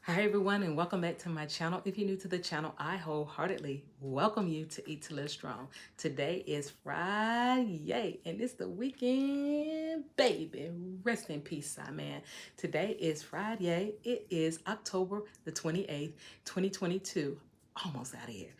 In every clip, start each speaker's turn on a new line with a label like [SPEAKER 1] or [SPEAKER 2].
[SPEAKER 1] Hi everyone, and welcome back to my channel. If you're new to the channel, I wholeheartedly welcome you to Eat to Live Strong. Today is Friday and it's the weekend, baby. Rest in peace, man. Today is Friday. It is October the 28th, 2022. Almost out of here.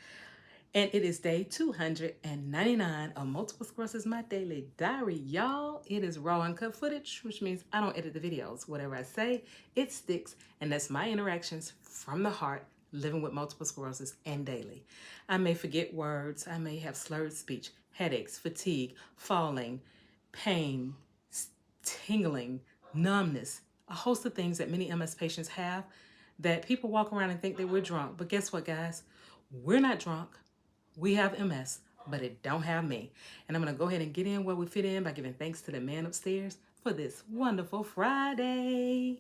[SPEAKER 1] And it is day 299 of Multiple Sclerosis, my daily diary. Y'all, it is raw uncut footage, which means I don't edit the videos. Whatever I say, it sticks. And that's my interactions from the heart, living with multiple sclerosis and daily. I may forget words. I may have slurred speech, headaches, fatigue, falling, pain, tingling, numbness, a host of things that many MS patients have that people walk around and think that we're drunk. But guess what, guys? We're not drunk. We have MS, but it don't have me. And I'm going to go ahead and get in where we fit in by giving thanks to the man upstairs for this wonderful Friday.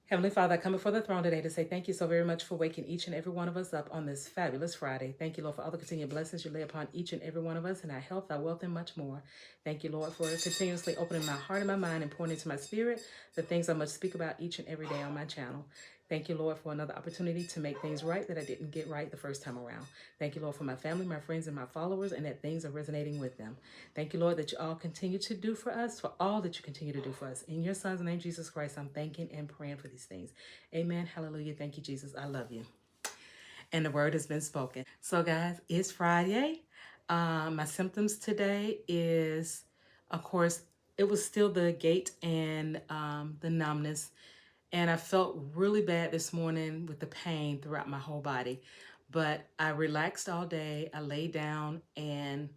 [SPEAKER 1] Heavenly Father, I come before the throne today to say thank you so very much for waking each and every one of us up on this fabulous Friday. Thank you, Lord, for all the continued blessings you lay upon each and every one of us and our health, our wealth, and much more. Thank you, Lord, for continuously opening my heart and my mind and pouring into my spirit the things I must speak about each and every day on my channel. Thank you, Lord, for another opportunity to make things right that I didn't get right the first time around. Thank you, Lord, for my family, my friends, and my followers, and that things are resonating with them. Thank you, Lord, that you all continue to do for us, for all that you continue to do for us. In your Son's name, Jesus Christ, I'm thanking and praying for these things. Amen. Hallelujah. Thank you, Jesus. I love you. And the word has been spoken. So, guys, it's Friday. My symptoms today is, of course, it was still the gait and the numbness. And I felt really bad this morning with the pain throughout my whole body. But I relaxed all day. I laid down and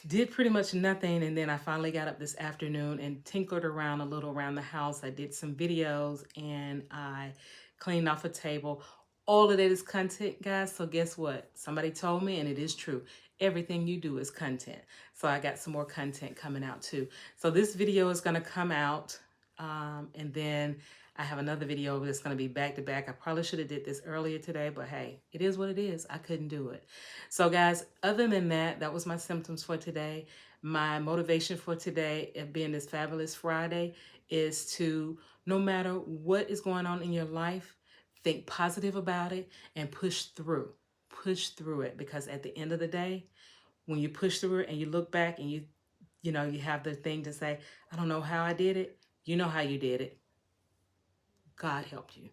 [SPEAKER 1] did pretty much nothing. And then I finally got up this afternoon and tinkered around a little around the house. I did some videos and I cleaned off a table. All of that is content, guys. So guess what? Somebody told me, and it is true. Everything you do is content. So I got some more content coming out too. So this video is going to come out. And then I have another video that's going to be back to back. I probably should have did this earlier today, but hey, it is what it is. I couldn't do it. So guys, other than that, that was my symptoms for today. My motivation for today, it being this fabulous Friday, is to, no matter what is going on in your life, think positive about it and push through. Push through it, because at the end of the day, when you push through it and you look back and you have the thing to say, I don't know how I did it. You know how you did it. God helped you.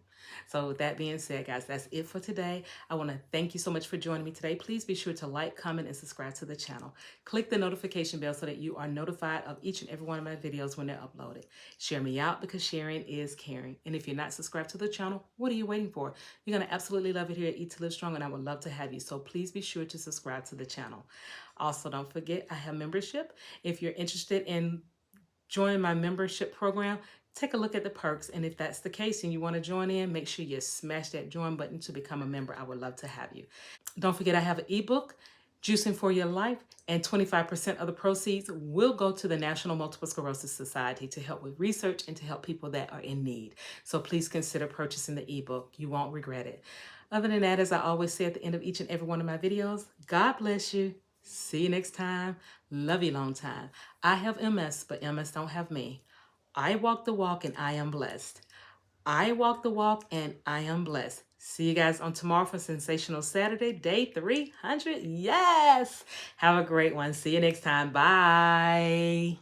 [SPEAKER 1] So with that being said, guys, that's it for today. I want to thank you so much for joining me today. Please be sure to like, comment, and subscribe to the channel. Click the notification bell so that you are notified of each and every one of my videos when they're uploaded. Share me out, because sharing is caring. And if you're not subscribed to the channel, what are you waiting for? You're going to absolutely love it here at Eat to Live Strong, and I would love to have you. So please be sure to subscribe to the channel. Also, don't forget, I have membership. If you're interested in join my membership program, take a look at the perks. And if that's the case and you want to join in, make sure you smash that join button to become a member. I would love to have you. Don't forget, I have an ebook, Juicing for Your Life, and 25% of the proceeds will go to the National Multiple Sclerosis Society to help with research and to help people that are in need. So please consider purchasing the ebook. You won't regret it. Other than that, as I always say at the end of each and every one of my videos, God bless you. See you next time. Love you long time. I have MS, but MS don't have me. I walk the walk and I am blessed. I walk the walk and I am blessed. See you guys on tomorrow for Sensational Saturday, day 300. Yes! Have a great one. See you next time. Bye.